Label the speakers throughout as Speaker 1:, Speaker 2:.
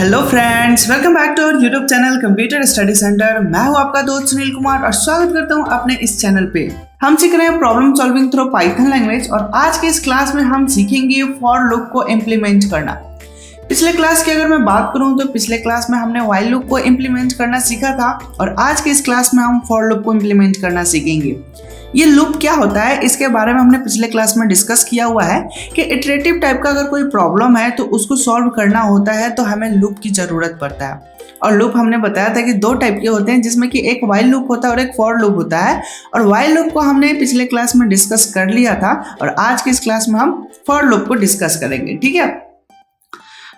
Speaker 1: Hello friends, welcome back to our YouTube channel computer study centre. मैं हूं आपका दोस्त सुनील कुमार और स्वागत करता हूं अपने इस चैनल पे। हम सीख रहे हैं problem solving through Python language और आज के इस क्लास में हम सीखेंगे फॉर लूप को इम्प्लीमेंट करना। पिछले क्लास की अगर मैं बात करूं तो पिछले क्लास में हमने व्हाइल लूप को इम्प्लीमेंट करना सीखा था और आज के इस क्लास में हम फॉर लूप को इम्प्लीमेंट करना सीखेंगे। ये लूप क्या होता है इसके बारे में हमने पिछले क्लास में डिस्कस किया हुआ है कि इटरेटिव टाइप का अगर कोई प्रॉब्लम है तो उसको सॉल्व करना होता है तो हमें लूप की जरूरत पड़ता है। और लूप हमने बताया था कि दो टाइप के होते हैं जिसमें कि एक व्हाइल लूप होता है और एक फॉर लूप होता है। और व्हाइल लूप को हमने पिछले क्लास में डिस्कस कर लिया था और आज की इस क्लास में हम फॉर लूप को डिस्कस करेंगे। ठीक है,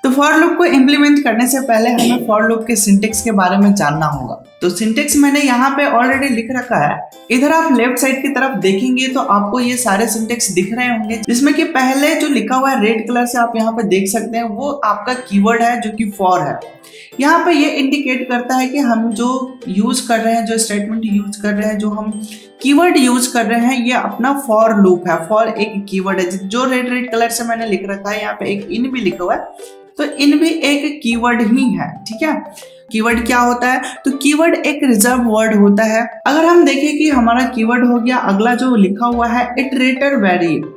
Speaker 1: तो फॉर लूप को इम्प्लीमेंट करने से पहले हमें फॉर लूप के सिंटेक्स के बारे में जानना होगा। तो सिंटेक्स मैंने यहाँ पे ऑलरेडी लिख रखा है। इधर आप लेफ्ट साइड की तरफ देखेंगे तो आपको ये सारे सिंटेक्स दिख रहे होंगे, जिसमें कि पहले जो लिखा हुआ है रेड कलर से आप यहाँ पे देख सकते हैं वो आपका कीवर्ड है जो कि फॉर है। यहाँ पे ये इंडिकेट करता है कि हम जो यूज कर रहे हैं, जो स्टेटमेंट यूज कर रहे हैं, जो हम कीवर्ड यूज कर रहे हैं, ये अपना फॉर लूप है। फॉर एक कीवर्ड है जो रेड कलर से मैंने लिख रखा है। यहाँ पे एक इन भी लिखा हुआ है तो इन भी एक कीवर्ड ही है। ठीक है, कीवर्ड क्या होता है? तो कीवर्ड एक रिजर्व वर्ड होता है। अगर हम देखें कि हमारा कीवर्ड हो गया, अगला जो लिखा हुआ है इटरेटर वेरिएबल,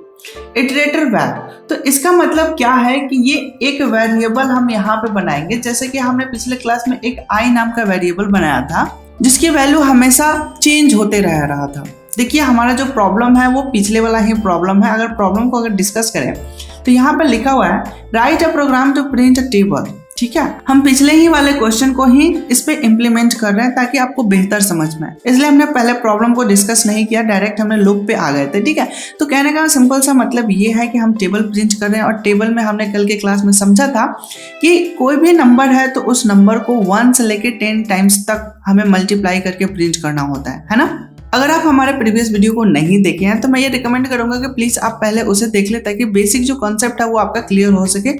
Speaker 1: इटरेटर वैर, तो इसका मतलब क्या है कि ये एक वेरिएबल हम यहाँ पे बनाएंगे। जैसे कि हमने पिछले क्लास में एक आई नाम का वेरिएबल बनाया था जिसकी वैल्यू हमेशा चेंज होते रह रहा था। देखिए हमारा जो प्रॉब्लम है वो पिछले वाला ही प्रॉब्लम है। अगर प्रॉब्लम को अगर डिस्कस करें तो यहाँ पे लिखा हुआ है write a program to print a table. ठीक है, हम पिछले ही वाले क्वेश्चन को ही इस पे इम्प्लीमेंट कर रहे हैं ताकि आपको बेहतर समझ में आए, इसलिए हमने पहले प्रॉब्लम को डिस्कस नहीं किया, डायरेक्ट हमने लूप पे आ गए थे। ठीक है, तो कहने का सिंपल सा मतलब ये है कि हम टेबल प्रिंट कर रहे हैं और टेबल में हमने कल के क्लास में समझा था कि कोई भी नंबर है तो उस नंबर को 1 से लेके 10 टाइम्स तक हमें मल्टीप्लाई करके प्रिंट करना होता है ना। अगर आप हमारे प्रीवियस वीडियो को नहीं देखे हैं तो मैं ये रिकमेंड करूंगा कि प्लीज आप पहले उसे देख ले ताकि बेसिक जो कॉन्सेप्ट है वो आपका क्लियर हो सके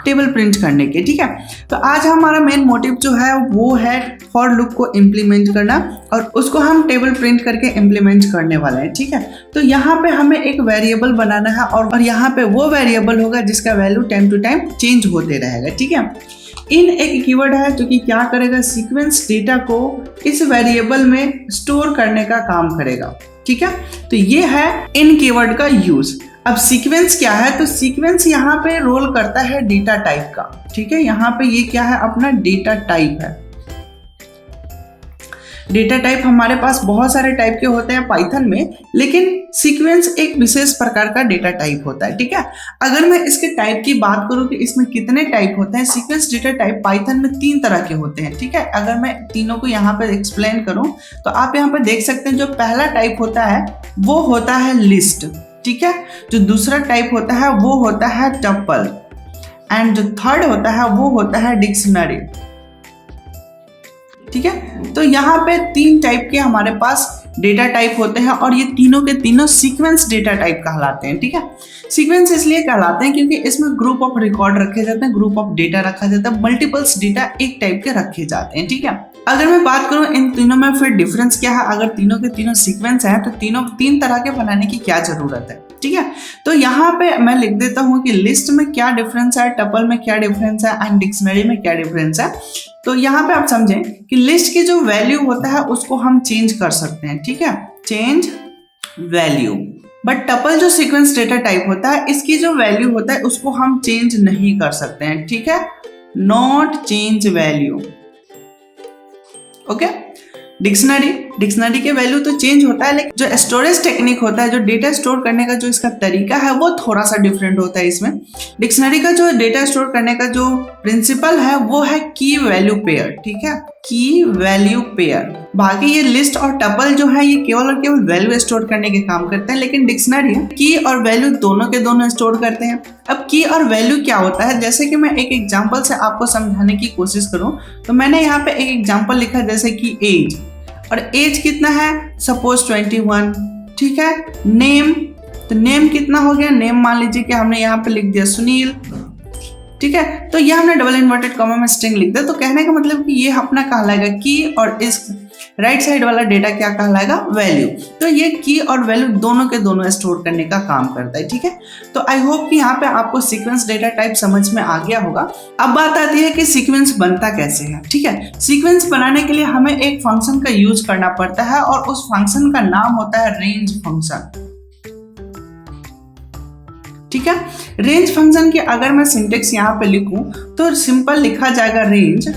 Speaker 1: टेबल प्रिंट करने के। ठीक है, तो आज हमारा मेन मोटिव जो है वो है फॉर लूप को इम्प्लीमेंट करना और उसको हम टेबल प्रिंट करके इम्प्लीमेंट करने वाले हैं। ठीक है, तो यहाँ पे हमें एक वेरिएबल बनाना है और यहाँ पे वो वेरिएबल होगा जिसका value time to time change होते रहेगा। ठीक है, इन एक कीवर्ड है जो कि क्या करेगा, सीक्वेंस डेटा को इस वेरिएबल में स्टोर करने का काम करेगा। ठीक है, तो ये है इन कीवर्ड का यूज। अब सीक्वेंस क्या है? तो सीक्वेंस यहाँ पे रोल करता है डेटा टाइप का। ठीक है, यहाँ पे ये क्या है, अपना डेटा टाइप है। डेटा टाइप हमारे पास बहुत सारे टाइप के होते हैं पाइथन में, लेकिन सीक्वेंस एक विशेष प्रकार का डेटा टाइप होता है। ठीक है, अगर मैं इसके टाइप की बात करूं कि इसमें कितने टाइप होते हैं, सीक्वेंस डेटा टाइप पाइथन में 3 तरह के होते हैं। ठीक है, अगर मैं तीनों को यहाँ पे एक्सप्लेन करूं तो आप यहाँ पे देख सकते हैं जो पहला टाइप होता है वो होता है लिस्ट। ठीक है, जो दूसरा टाइप होता है वो होता है टपल एंड जो थर्ड होता है वो होता है डिक्शनरी। ठीक है, तो यहाँ पे 3 टाइप के हमारे पास डेटा टाइप होते हैं और ये तीनों के तीनों सीक्वेंस डेटा टाइप कहलाते हैं। ठीक है, सीक्वेंस इसलिए कहलाते हैं क्योंकि इसमें ग्रुप ऑफ रिकॉर्ड रखे जाते हैं, ग्रुप ऑफ डेटा रखा जाता है, मल्टीपल्स डेटा एक टाइप के रखे जाते हैं। ठीक है, अगर मैं बात करूं इन तीनों में फिर डिफरेंस क्या है, अगर तीनों के तीनों सीक्वेंस हैं तो तीनों 3 तरह के बनाने की क्या जरूरत है। ठीक है, तो यहाँ पे मैं लिख देता हूँ कि लिस्ट में क्या डिफरेंस है, टपल में क्या डिफरेंस है एंड डिक्शनरी में क्या डिफरेंस है। तो यहाँ पे आप समझें कि लिस्ट की जो वैल्यू होता है उसको हम चेंज कर सकते हैं। ठीक है, चेंज वैल्यू, बट टपल जो सीक्वेंस डेटा टाइप होता है इसकी जो वैल्यू होता है उसको हम चेंज नहीं कर सकते हैं। ठीक है, not change value. Okay, dictionary के वैल्यू तो चेंज होता है, लेकिन जो स्टोरेज टेक्निक होता है, जो डेटा स्टोर करने का जो इसका तरीका है वो थोड़ा सा डिफरेंट होता है। इसमें डिक्शनरी का जो डेटा स्टोर करने का जो प्रिंसिपल है वो है की वैल्यू पेयर। ठीक है, की वैल्यू पेयर। बाकी ये लिस्ट और टपल जो है ये केवल और केवल वैल्यू स्टोर करने के काम करते हैं, लेकिन डिक्शनरी की और वैल्यू दोनों के दोनों स्टोर करते हैं। अब की और वैल्यू क्या होता है, जैसे कि मैं एक एग्जांपल से आपको समझाने की कोशिश करूं तो मैंने यहाँ पे एक एग्जांपल लिखा जैसे कि एज, और एज कितना है, सपोज 21। ठीक है, नेम, तो नेम कितना हो गया, नेम मान लीजिए कि हमने यहाँ पे लिख दिया सुनील। ठीक है, तो ये हमने डबल इन्वर्टेड कॉमा में स्ट्रिंग लिख दिया। तो कहने का मतलब कि ये अपना कहलाएगा की और इस राइट साइड वाला डेटा क्या कहलाएगा, वैल्यू। तो ये की और वैल्यू दोनों के दोनों स्टोर करने का काम करता है, ठीक है। तो आई होप कि यहाँ पे आपको सीक्वेंस डेटा टाइप समझ में आ गया होगा। अब बात आती है कि सीक्वेंस बनता कैसे है, ठीक है। सीक्वेंस बनाने के लिए हमें एक फंक्शन का यूज करना पड़ता है और उस फंक्शन का नाम होता है रेंज फंक्शन, ठीक है। रेंज फंक्शन की अगर मैं सिंटेक्स यहाँ पे लिखूं तो सिंपल लिखा जाएगा रेंज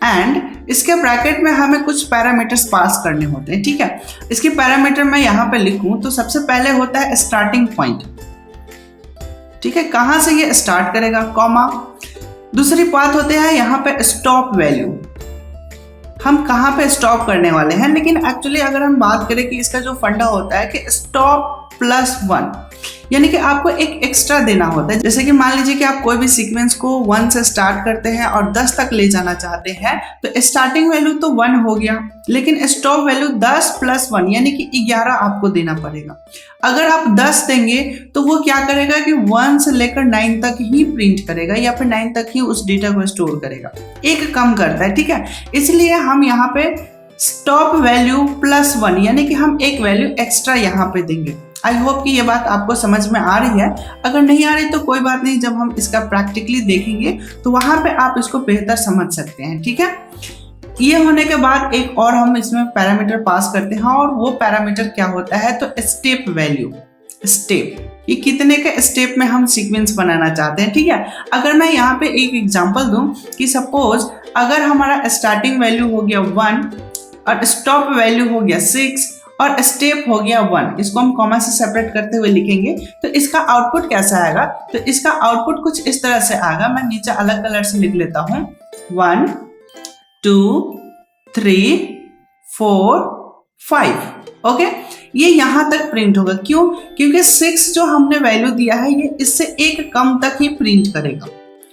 Speaker 1: एंड इसके ब्रैकेट में हमें कुछ पैरामीटर्स पास करने होते हैं, ठीक है। इसके पैरामीटर मैं यहाँ पे लिखूं तो सबसे पहले होता है स्टार्टिंग पॉइंट, ठीक है, कहां से ये स्टार्ट करेगा, कॉमा। दूसरी बात होते हैं यहाँ पे स्टॉप वैल्यू, हम कहाँ पे स्टॉप करने वाले हैं। लेकिन एक्चुअली अगर हम बात करें कि इसका जो फंडा होता है कि स्टॉप +1, यानी कि आपको एक एक्स्ट्रा देना होता है। जैसे कि मान लीजिए कि आप कोई भी सीक्वेंस को 1 से स्टार्ट करते हैं और 10 तक ले जाना चाहते हैं, तो स्टार्टिंग वैल्यू तो 1 हो गया, लेकिन स्टॉप वैल्यू 10 + 1 यानी कि 11 आपको देना पड़ेगा। अगर आप 10 देंगे तो वो क्या करेगा कि 1 से लेकर 9 तक ही प्रिंट करेगा या फिर 9 तक ही उस डेटा को स्टोर करेगा, एक कम करता है, ठीक है। इसलिए हम यहाँ पे स्टॉप वैल्यू +1 यानी कि हम एक वैल्यू एक्स्ट्रा यहाँ पे देंगे। आई होप कि ये बात आपको समझ में आ रही है। अगर नहीं आ रही तो कोई बात नहीं, जब हम इसका प्रैक्टिकली देखेंगे तो वहां पे आप इसको बेहतर समझ सकते हैं, ठीक है। ये होने के बाद एक और हम इसमें पैरामीटर पास करते हैं और वो पैरामीटर क्या होता है, तो स्टेप वैल्यू, स्टेप, ये कितने के स्टेप में हम सीक्वेंस बनाना चाहते हैं, ठीक है। अगर मैं यहाँ पे एक एग्जांपल दूं कि सपोज अगर हमारा स्टार्टिंग वैल्यू हो गया 1 और स्टॉप वैल्यू हो गया 6 और स्टेप हो गया 1, इसको हम कॉमा से सेपरेट करते हुए लिखेंगे तो इसका आउटपुट कैसा आएगा, तो इसका आउटपुट कुछ इस तरह से आएगा। मैं नीचे अलग कलर से लिख लेता हूं, 1 2 3 4 5, ओके। ये यहां तक प्रिंट होगा, क्यों, क्योंकि 6 जो हमने वैल्यू दिया है ये इससे एक कम तक ही प्रिंट करेगा,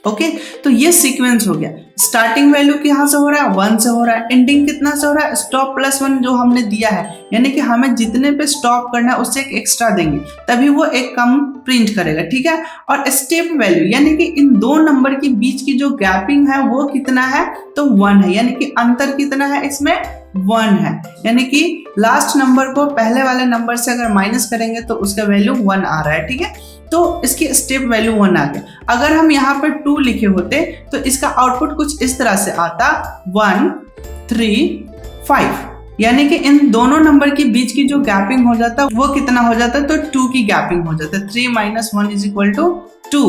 Speaker 1: ओके। तो ये सीक्वेंस हो गया। स्टार्टिंग वैल्यू कहाँ से हो रहा है, 1 से हो रहा है, एंडिंग कितना से हो रहा है, स्टॉप +1 जो हमने दिया है, यानी कि हमें जितने पे स्टॉप करना है उससे एक एक्स्ट्रा देंगे तभी वो एक कम प्रिंट करेगा, ठीक है। और स्टेप वैल्यू यानी कि इन दो नंबर के बीच की जो गैपिंग है वो कितना है, तो 1 है, यानी कि अंतर कितना है इसमें, 1 है, यानी कि लास्ट नंबर को पहले वाले नंबर से अगर माइनस करेंगे तो उसका वैल्यू 1 आ रहा है, ठीक है। तो इसकी स्टेप वैल्यू 1 आ गया। अगर हम यहाँ पर 2 लिखे होते तो इसका आउटपुट कुछ इस तरह से आता, 1 3 5, यानी कि इन दोनों नंबर के बीच की जो गैपिंग हो जाता है वो कितना हो जाता है, तो 2 की गैपिंग हो जाता है, 3 - 1 = 2,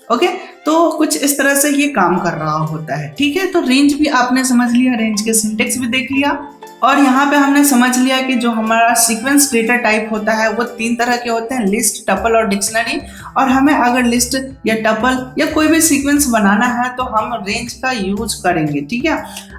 Speaker 1: ओके। तो कुछ इस तरह से ये काम कर रहा होता है, ठीक है। तो रेंज भी आपने समझ लिया, रेंज के सिंटेक्स भी देख लिया और यहाँ पे हमने समझ लिया कि जो हमारा सीक्वेंस डेटा टाइप होता है वो 3 तरह के होते हैं, लिस्ट, टपल और डिक्शनरी। और हमें अगर लिस्ट या टपल या कोई भी सीक्वेंस बनाना है तो हम रेंज का यूज करेंगे, ठीक है।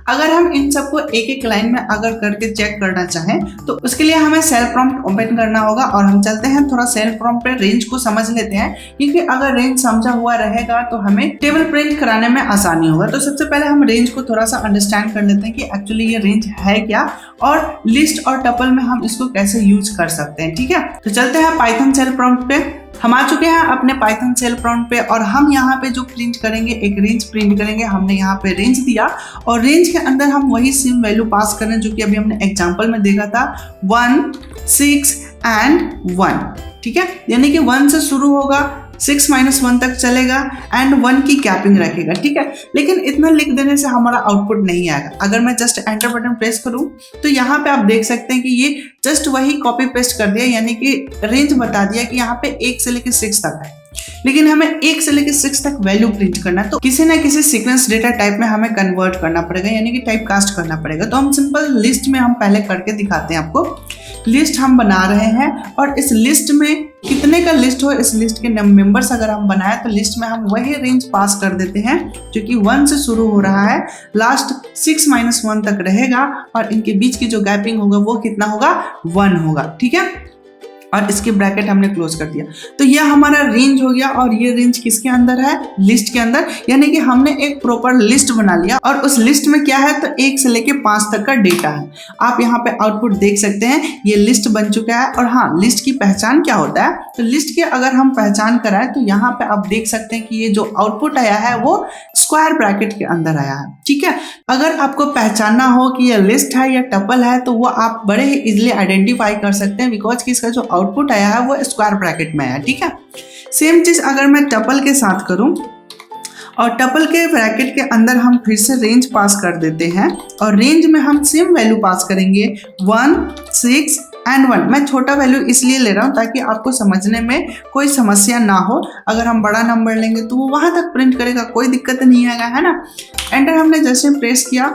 Speaker 1: अगर हम इन सबको एक एक लाइन में अगर करके चेक करना चाहें तो उसके लिए हमें सेल प्रॉम्प्ट ओपन करना होगा और हम चलते हैं थोड़ा सेल प्रॉम्प्ट पे रेंज को समझ लेते हैं, क्योंकि अगर रेंज समझा हुआ रहेगा तो हमें टेबल प्रिंट कराने में आसानी होगा। तो सबसे पहले हम रेंज को थोड़ा सा अंडरस्टैंड कर लेते हैं कि एक्चुअली ये रेंज है क्या और लिस्ट और टपल में हम इसको कैसे यूज कर सकते हैं, ठीक है। तो चलते हैं पाइथन सेल प्रॉम्प्ट पे। हम आ चुके हैं अपने पाइथन सेल प्रॉम्प्ट पे और हम यहाँ पे जो प्रिंट करेंगे एक रेंज प्रिंट करेंगे। हमने यहाँ पे रेंज दिया और रेंज के अंदर हम वही सेम वैल्यू पास कर रहे हैं जो कि अभी हमने एग्जांपल में देखा था, 1 6 एंड 1, ठीक है। यानी कि 1 से शुरू होगा, 6 - 1 तक चलेगा एंड 1 की कैपिंग रखेगा, ठीक है। लेकिन इतना लिख देने से हमारा आउटपुट नहीं आएगा। अगर मैं जस्ट एंटर बटन प्रेस करूं तो यहाँ पे आप देख सकते हैं कि ये जस्ट वही कॉपी पेस्ट कर दिया, यानी कि रेंज बता दिया कि यहाँ पे 1 से लेकर 6 तक है, लेकिन हमें 1 से लेकर 6 तक वैल्यू प्रिंट करना है। तो किसी ना किसी सीक्वेंस डेटा टाइप में हमें कन्वर्ट करना पड़ेगा, यानी कि टाइप कास्ट करना पड़ेगा। तो हम सिंपल लिस्ट में हम पहले करके दिखाते हैं आपको। लिस्ट हम बना रहे हैं और इस लिस्ट में कितने का लिस्ट हो, इस लिस्ट के मेंबर्स अगर हम बनाए तो लिस्ट में हम वही रेंज पास कर देते हैं जो कि 1 से शुरू हो रहा है, लास्ट 6 - 1 तक रहेगा और इनके बीच की जो गैपिंग होगा वो कितना होगा, 1 होगा, ठीक है। और इसकी ब्रैकेट हमने क्लोज कर दिया। तो यह हमारा रेंज हो गया और ये रेंज किसके अंदर है, लिस्ट के अंदर। यानी कि हमने एक प्रॉपर लिस्ट बना लिया और उस लिस्ट में क्या है तो 1 से लेके 5 तक का डेटा है। आप यहाँ पे आउटपुट देख सकते हैं, ये लिस्ट बन चुका है। और हाँ, लिस्ट की पहचान क्या होता है, तो लिस्ट की अगर हम पहचान कराएं तो यहाँ पे आप देख सकते हैं कि ये जो आउटपुट आया है वो स्क्वायर ब्रैकेट के अंदर आया है। ठीक है, अगर आपको पहचानना हो कि ये लिस्ट है या टपल है तो वो आप बड़े ही इजिली आइडेंटिफाई कर सकते हैं, बिकॉज कि इसका जो आउटपुट आया है वो स्क्वायर ब्रैकेट में आया। ठीक है, सेम चीज अगर मैं टपल के साथ करूं और टपल के ब्रैकेट के अंदर हम फिर से रेंज पास कर देते हैं और रेंज में हम सेम वैल्यू पास करेंगे 1, 6 एंड 1। मैं छोटा वैल्यू इसलिए ले रहा हूं ताकि आपको समझने में कोई समस्या ना हो। अगर हम बड़ा नंबर लेंगे तो वो वहां तक प्रिंट करेगा, कोई दिक्कत नहीं आएगा, है ना। एंटर हमने जैसे प्रेस किया,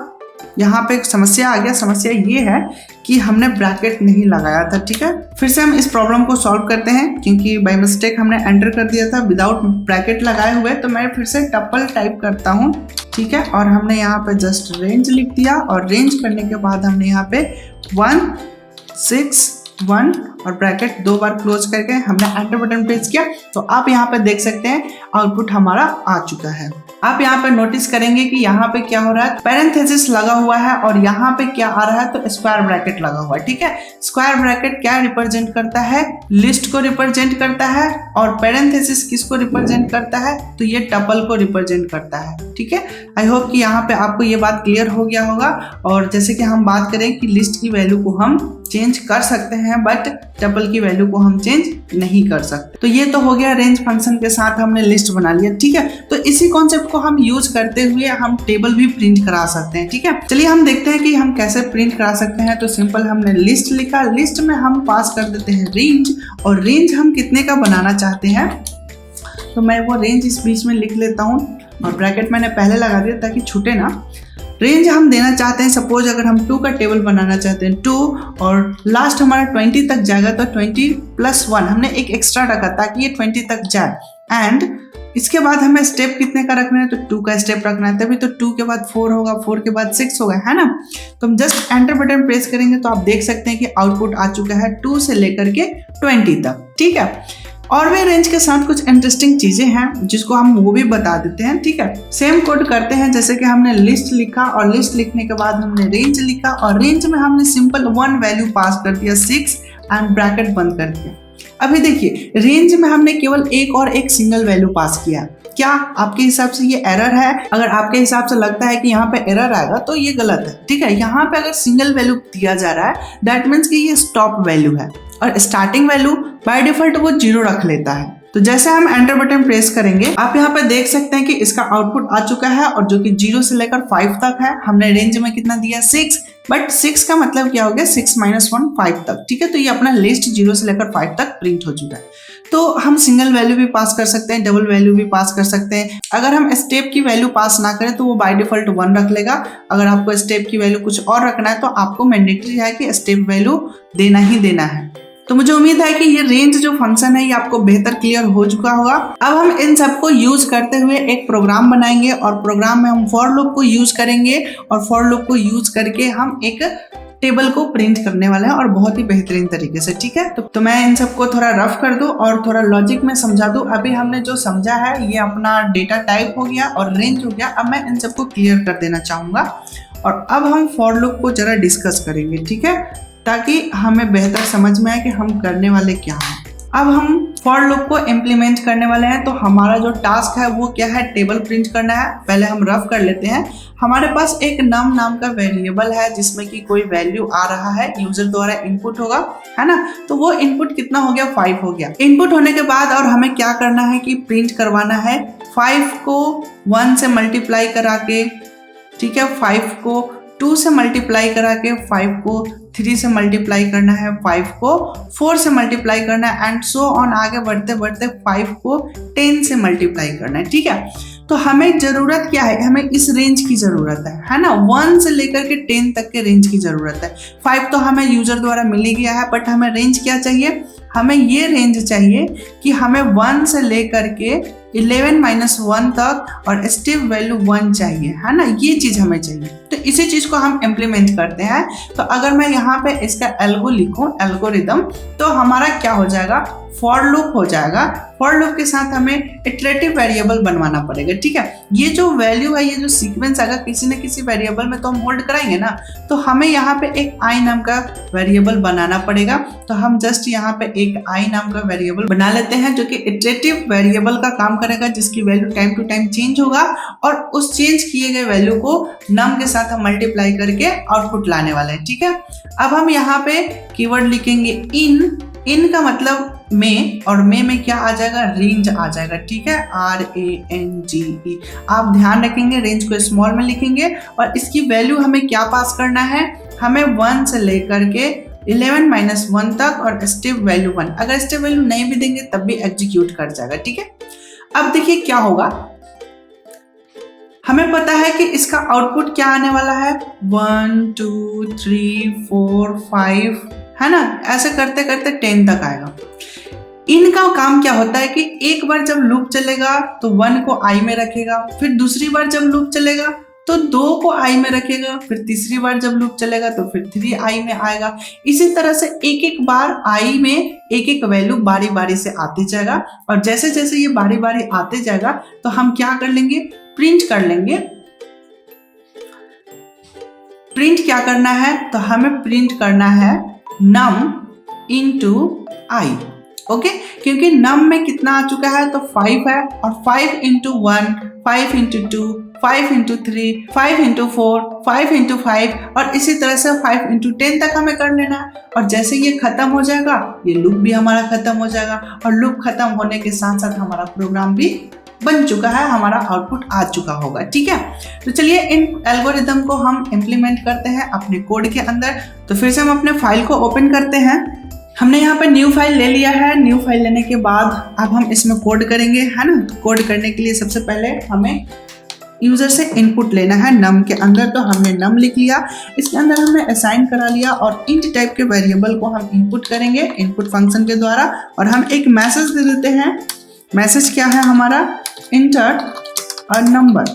Speaker 1: यहाँ पे एक समस्या आ गया। समस्या ये है कि हमने ब्रैकेट नहीं लगाया था। ठीक है, फिर से हम इस प्रॉब्लम को सॉल्व करते हैं, क्योंकि बाय मिस्टेक हमने एंटर कर दिया था विदाउट ब्रैकेट लगाए हुए। तो मैं फिर से टपल टाइप करता हूँ। ठीक है, और हमने यहाँ पे जस्ट रेंज लिख दिया और रेंज करने के बाद हमने यहाँ पे 1, 6, 1 और ब्रैकेट 2 बार क्लोज करके हमने एंटर बटन प्रेस किया। तो आप यहाँ पे देख सकते हैं आउटपुट हमारा आ चुका है। आप यहाँ पे नोटिस करेंगे कि यहाँ पे क्या हो रहा है, पैरेंथेसिस लगा हुआ है और यहाँ पे क्या आ रहा है तो स्क्वायर ब्रैकेट लगा हुआ है। ठीक है, स्क्वायर ब्रैकेट क्या रिप्रेजेंट करता है, लिस्ट को रिप्रेजेंट करता है और पैरेंथेसिस किसको रिप्रेजेंट करता है, तो ये टपल को रिप्रेजेंट करता है। ठीक है, आई होप कि यहाँ पे आपको ये बात क्लियर हो गया होगा। और जैसे कि हम बात करें कि लिस्ट की वैल्यू को हम चेंज कर सकते हैं बट टपल की वैल्यू को हम चेंज नहीं कर सकते। तो ये तो हो गया रेंज फंक्शन के साथ हमने लिस्ट बना लिया। ठीक है, तो इसी कॉन्सेप्ट को हम यूज करते हुए हम टेबल भी प्रिंट करा सकते हैं। ठीक है, चलिए हम देखते हैं कि हम कैसे प्रिंट करा सकते हैं। तो सिंपल हमने लिस्ट लिखा, लिस्ट में हम पास कर देते हैं रेंज और रेंज हम कितने का बनाना चाहते हैं तो मैं वो रेंज इस बीच में लिख लेता हूँ और ब्रैकेट मैंने पहले लगा दिया ताकि छूटे ना। रेंज हम देना चाहते हैं, सपोज अगर हम 2 का टेबल बनाना चाहते हैं 2 और लास्ट हमारा 20 तक जाएगा तो 20 + 1 हमने एक एक्स्ट्रा रखा ताकि ये 20 तक जाए। एंड इसके बाद हमें स्टेप कितने का रखना है तो 2 का स्टेप रखना है, तभी तो 2 के बाद 4 होगा, 4 के बाद 6 होगा, है ना। तो हम जस्ट एंटर बटन प्रेस करेंगे तो आप देख सकते हैं कि आउटपुट आ चुका है 2 से लेकर के 20 तक। ठीक है, और भी रेंज के साथ कुछ इंटरेस्टिंग चीजें हैं जिसको हम वो भी बता देते हैं। ठीक है, सेम कोड करते हैं जैसे कि हमने लिस्ट लिखा और लिस्ट लिखने के बाद हमने रेंज लिखा और रेंज में हमने सिंपल 1 वैल्यू पास कर दिया 6 एंड ब्रैकेट बंद कर दिया। अभी देखिए रेंज में हमने केवल एक सिंगल वैल्यू पास किया। क्या आपके हिसाब से ये एरर है? अगर आपके हिसाब से लगता है कि यहाँ पे एरर आएगा तो ये गलत है। ठीक है, यहाँ पे अगर सिंगल वैल्यू दिया जा रहा है दैट मीन्स कि ये स्टॉप वैल्यू है और स्टार्टिंग वैल्यू बाय डिफॉल्ट वो 0 रख लेता है। तो जैसे हम एंटर बटन प्रेस करेंगे आप यहाँ पे देख सकते हैं कि इसका आउटपुट आ चुका है और जो कि 0 से लेकर 5 तक है। हमने रेंज में कितना दिया 6, बट 6 का मतलब क्या हो गया 6 - 1 5 तक। ठीक है, तो ये अपना लिस्ट 0 से लेकर 5 तक प्रिंट हो चुका है। तो हम सिंगल वैल्यू भी पास कर सकते हैं, डबल वैल्यू भी पास कर सकते हैं। अगर हम स्टेप की वैल्यू पास ना करें तो वो बाय डिफॉल्ट 1 रख लेगा। अगर आपको स्टेप की वैल्यू कुछ और रखना है तो आपको मैंडेटरी है कि स्टेप वैल्यू देना ही देना है। तो मुझे उम्मीद है कि ये रेंज जो फंक्शन है ये आपको बेहतर क्लियर हो चुका होगा। अब हम इन सबको यूज करते हुए एक प्रोग्राम बनाएंगे और प्रोग्राम में हम फॉर लूप को यूज करेंगे और फॉर लूप को यूज करके हम एक टेबल को प्रिंट करने वाले हैं और बहुत ही बेहतरीन तरीके से। ठीक है, तो मैं इन सबको थोड़ा रफ कर दूं और थोड़ा लॉजिक में समझा दूं। अभी हमने जो समझा है ये अपना डेटा टाइप हो गया और रेंज हो गया। अब मैं इन सबको क्लियर कर देना चाहूंगा और अब हम फॉर लूप को जरा डिस्कस करेंगे। ठीक है, ताकि हमें बेहतर समझ में आए कि हम करने वाले क्या हैं। अब हम फॉर लूप को इम्प्लीमेंट करने वाले हैं। तो हमारा जो टास्क है वो क्या है, टेबल प्रिंट करना है। पहले हम रफ कर लेते हैं। हमारे पास एक नम नाम का वेरिएबल है जिसमें कि कोई वैल्यू आ रहा है, यूजर द्वारा इनपुट होगा, है ना। तो वो इनपुट कितना हो गया 5 हो गया। इनपुट होने के बाद और हमें क्या करना है कि प्रिंट करवाना है 5 को 1 से मल्टीप्लाई करा के, ठीक है, 5 को 2 से मल्टीप्लाई करा के, 5 को 3 से मल्टीप्लाई करना है, 5 को 4 से मल्टीप्लाई करना है एंड सो ऑन आगे बढ़ते बढ़ते 5 को 10 से मल्टीप्लाई करना है। ठीक है, तो हमें जरूरत क्या है, हमें इस रेंज की जरूरत है ना। 1 से लेकर के 10 तक के रेंज की जरूरत है। 5 तो हमें यूजर द्वारा मिल ही गया है, बट हमें रेंज क्या चाहिए, हमें ये रेंज चाहिए कि हमें 1 से लेकर के 11 माइनस 1 तक और स्टेप वैल्यू 1 चाहिए, है ना, ये चीज हमें चाहिए। तो इसी चीज को हम इम्प्लीमेंट करते हैं। तो अगर मैं यहाँ पे इसका एल्गो लिखूं, एल्गोरिदम, तो हमारा क्या हो जाएगा, फॉर लूप हो जाएगा। फॉर लूप के साथ हमें इटरेटिव वेरिएबल बनवाना पड़ेगा, ठीक है। ये जो वैल्यू है, ये जो सीक्वेंस अगर किसी न किसी वेरिएबल में तो हम होल्ड कराएंगे ना, तो हमें यहाँ पे एक आई नाम का वेरिएबल बनाना पड़ेगा। तो हम जस्ट यहाँ पे एक आई नाम का वेरिएबल बना लेते हैं, जो कि इटरेटिव वेरिएबल का काम करेगा, जिसकी value time to time change होगा और उस चेंज किए गए वैल्यू को नम के साथ हम मल्टीप्लाई करके आउटपुट लाने वाले हैं, ठीक है। अब हम यहाँ पे कीवर्ड लिखेंगे इन का मतलब में, और में क्या आ जाएगा, रेंज आ जाएगा, ठीक है, RANGE। आप ध्यान रखेंगे रेंज को स्मॉल में लिखेंगे और इसकी वैल्यू हमें क्या पास करना है, हमें 1 से लेकर के 11 माइनस 1 तक और स्टेप वैल्यू 1। अगर स्टेप वैल्यू नहीं भी देंगे तब भी एग्जीक्यूट कर जाएगा, ठीक है। अब देखिए क्या होगा, हमें पता है कि इसका आउटपुट क्या आने वाला है, 1 2 3 4 5, है ना, ऐसे करते करते 10 तक आएगा। इनका काम क्या होता है कि एक बार जब लूप चलेगा तो 1 को आई में रखेगा, फिर दूसरी बार जब लूप चलेगा तो 2 को आई में रखेगा, फिर तीसरी बार जब लूप चलेगा तो फिर 3 आई में आएगा। इसी तरह से एक एक बार आई में एक एक वैल्यू बारी बारी से आते जाएगा और जैसे जैसे ये बारी बारी आते जाएगा तो हम क्या कर लेंगे, प्रिंट कर लेंगे। प्रिंट क्या करना है, तो हमें प्रिंट करना है नम इंटू आई, ओके, क्योंकि नम में कितना आ चुका है, तो 5 है और 5 into 1, 5 into 2, 5 into 3, 5 into 4, 5 into 5 और इसी तरह से 5 इंटू 10 तक हमें कर लेना है। और जैसे ये खत्म हो जाएगा ये लूप भी हमारा खत्म हो जाएगा और लूप खत्म होने के साथ साथ हमारा प्रोग्राम भी बन चुका है, हमारा आउटपुट आ चुका होगा, ठीक है। तो चलिए इन एल्गोरिदम को हम इम्प्लीमेंट करते हैं अपने कोड के अंदर। तो फिर से हम अपने फाइल को ओपन करते हैं। हमने यहाँ पे न्यू फाइल ले लिया है। न्यू फाइल लेने के बाद अब हम इसमें कोड करेंगे, है ना। तो कोड करने के लिए सबसे पहले हमें यूजर से इनपुट लेना है नम के अंदर। तो हमने नम लिख लिया, इसके अंदर हमने असाइन करा लिया और इंट टाइप के वेरिएबल को हम इनपुट करेंगे इनपुट फंक्शन के द्वारा। और हम एक मैसेज दे देते हैं। मैसेज क्या है हमारा, इंटर अ नंबर,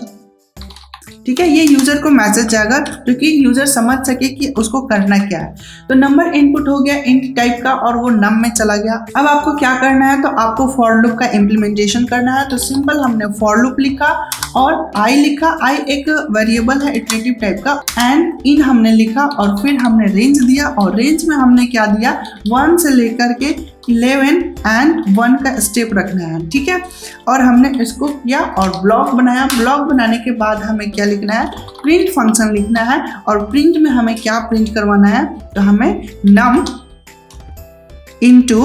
Speaker 1: ठीक है। ये यूजर को मैसेज जाएगा क्योंकि यूजर समझ सके कि उसको करना क्या है। तो नंबर इनपुट हो गया इंट टाइप का और वो नम में चला गया। अब आपको क्या करना है, तो आपको फॉर लूप का इम्प्लीमेंटेशन करना है। तो सिंपल हमने फॉर लूप लिखा और आई लिखा। आई एक वेरिएबल है इटरेटिव टाइप का। एंड इन हमने लिखा और फिर हमने रेंज दिया और रेंज में हमने क्या दिया, 1 से लेकर के 11 एंड 1 का स्टेप रखना है, ठीक है। और हमने इसको किया और ब्लॉक बनाया। ब्लॉक बनाने के बाद हमें क्या लिखना है, प्रिंट फंक्शन लिखना है। और प्रिंट में हमें क्या प्रिंट करवाना है, तो हमें नम इंटू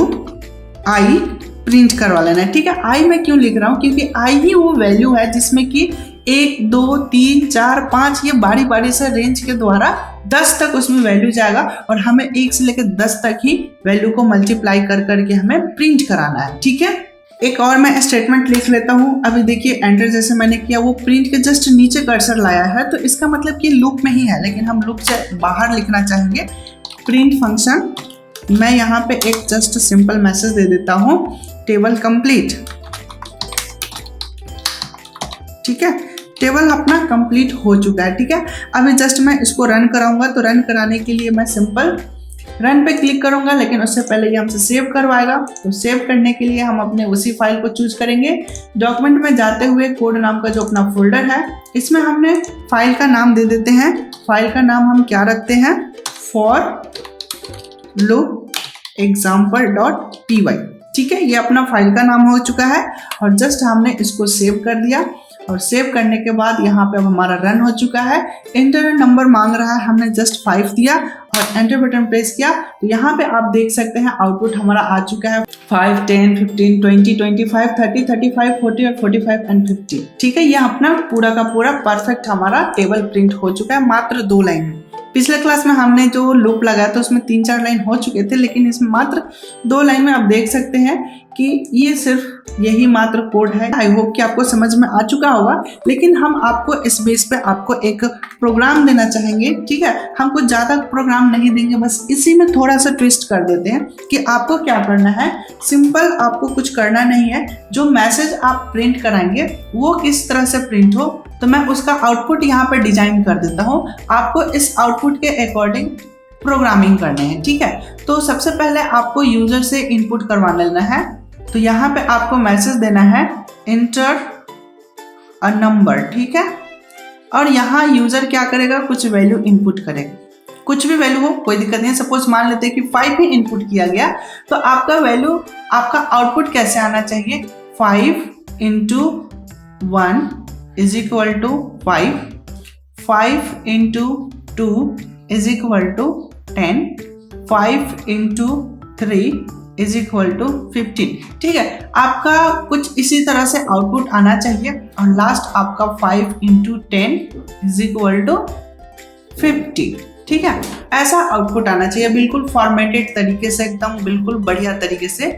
Speaker 1: आई प्रिंट करवा लेना है, ठीक है। आई में क्यों लिख रहा हूँ, क्योंकि आई ही वो वैल्यू है जिसमें कि 1 2 3 4 5 ये बारी बारी से रेंज के द्वारा 10 तक उसमें वैल्यू जाएगा और हमें 1 से लेकर 10 तक ही वैल्यू को मल्टीप्लाई कर करके हमें प्रिंट कराना है, ठीक है। एक और मैं स्टेटमेंट लिख लेता हूँ। अभी देखिए एंटर जैसे मैंने किया वो प्रिंट के जस्ट नीचे कर्सर लाया है, तो इसका मतलब कि लूप में ही है, लेकिन हम लूप से बाहर लिखना चाहेंगे। प्रिंट फंक्शन, मैं यहाँ पे एक जस्ट सिंपल मैसेज दे देता हूँ, टेबल कंप्लीट, ठीक है। टेबल अपना कंप्लीट हो चुका है, ठीक है। अभी जस्ट मैं इसको रन कराऊंगा। तो रन कराने के लिए मैं सिंपल रन पे क्लिक करूंगा, लेकिन उससे पहले ये हमसे सेव करवाएगा। तो सेव करने के लिए हम अपने उसी फाइल को चूज करेंगे। डॉक्यूमेंट में जाते हुए कोड नाम का जो अपना फोल्डर है, इसमें हमने फाइल का नाम दे देते हैं। फाइल का नाम हम क्या रखते हैं, फॉर लूप example.py, ठीक है। ये अपना फाइल का नाम हो चुका है और जस्ट हमने इसको सेव कर दिया। और सेव करने के बाद यहाँ पे अब हमारा रन हो चुका है। एंटर नंबर मांग रहा है, हमने जस्ट 5 दिया और एंटर बटन प्रेस किया। तो यहाँ पे आप देख सकते हैं आउटपुट हमारा आ चुका है 5 10 15 20 25 30 35 40 और 45 एंड 50, ठीक है। यह अपना पूरा का पूरा परफेक्ट हमारा टेबल प्रिंट हो चुका है मात्र 2 लाइन में। पिछले क्लास में हमने जो लूप लगाया था उसमें 3-4 लाइन हो चुके थे, लेकिन इसमें मात्र 2 लाइन में आप देख सकते हैं कि ये सिर्फ यही मात्र कोड है। आई होप कि आपको समझ में आ चुका होगा, लेकिन हम आपको इस बेस पे आपको एक प्रोग्राम देना चाहेंगे। ठीक है, हम कुछ ज़्यादा प्रोग्राम नहीं देंगे, बस इसी में थोड़ा सा ट्विस्ट कर देते हैं कि आपको क्या करना है। सिंपल, आपको कुछ करना नहीं है। जो मैसेज आप प्रिंट कराएंगे वो किस तरह से प्रिंट हो, तो मैं उसका आउटपुट यहाँ पे डिजाइन कर देता हूँ। आपको इस आउटपुट के अकॉर्डिंग प्रोग्रामिंग करने हैं। ठीक है, तो सबसे पहले आपको यूजर से इनपुट करवा लेना है। तो यहाँ पे आपको मैसेज देना है इंटर अ नंबर। ठीक है, और यहाँ यूजर क्या करेगा, कुछ वैल्यू इनपुट करेगा, कुछ भी वैल्यू हो, कोई दिक्कत नहीं है। सपोज मान लेते हैं कि 5 ही इनपुट किया गया, तो आपका वैल्यू, आपका आउटपुट कैसे आना चाहिए, 5 × 1 = 5, 5 × 2 = 10, 5 × 3 = 15। ठीक है, आपका कुछ इसी तरह से आउटपुट आना चाहिए। और लास्ट आपका 5 × 10 = 50। ठीक है, ऐसा आउटपुट आना चाहिए, बिल्कुल फॉर्मेटेड तरीके से, एकदम बिल्कुल बढ़िया तरीके से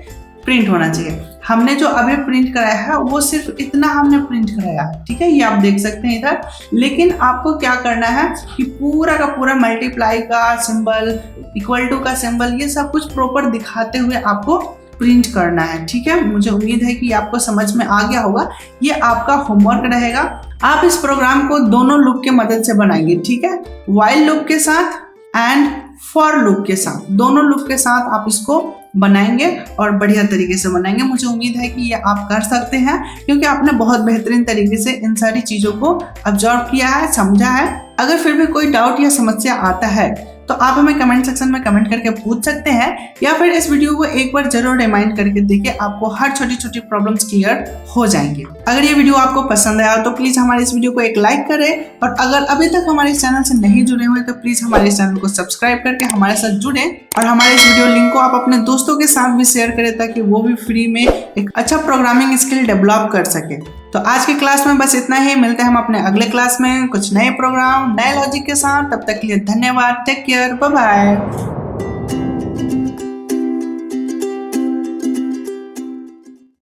Speaker 1: प्रिंट होना चाहिए। हमने जो अभी प्रिंट कराया है वो सिर्फ इतना हमने प्रिंट कराया है। ठीक है, ये आप देख सकते हैं इधर। लेकिन आपको क्या करना है कि पूरा का पूरा मल्टीप्लाई का सिंबल, इक्वल टू का सिंबल, ये सब कुछ प्रॉपर दिखाते हुए आपको प्रिंट करना है। ठीक है, मुझे उम्मीद है कि आपको समझ में आ गया होगा। ये आपका होमवर्क रहेगा। आप इस प्रोग्राम को दोनों लूप के मदद से बनाएंगे। ठीक है, व्हाइल लूप के साथ एंड फॉर लूप के साथ, दोनों लूप के साथ आप इसको बनाएंगे और बढ़िया तरीके से बनाएंगे। मुझे उम्मीद है कि ये आप कर सकते हैं, क्योंकि आपने बहुत बेहतरीन तरीके से इन सारी चीज़ों को ऑब्जर्व किया है, समझा है। अगर फिर भी कोई डाउट या समस्या आता है तो आप हमें कमेंट सेक्शन में कमेंट करके पूछ सकते हैं, या फिर इस वीडियो को एक बार जरूर रिमाइंड करके देखिए, आपको हर छोटी छोटी प्रॉब्लम्स क्लियर हो जाएंगे। अगर ये वीडियो आपको पसंद आया तो प्लीज हमारे इस वीडियो को एक लाइक करें, और अगर अभी तक हमारे इस चैनल से नहीं जुड़े हुए तो प्लीज हमारे इस चैनल को सब्सक्राइब करके हमारे साथ जुड़े, और हमारे इस वीडियो लिंक को आप अपने दोस्तों के साथ भी शेयर करें, ताकि वो भी फ्री में एक अच्छा प्रोग्रामिंग स्किल डेवलप कर सके। तो आज की क्लास में बस इतना ही। मिलते हैं हम अपने अगले क्लास में कुछ नए प्रोग्राम, नए लॉजिक के साथ। तब तक के लिए धन्यवाद। Take care, bye bye.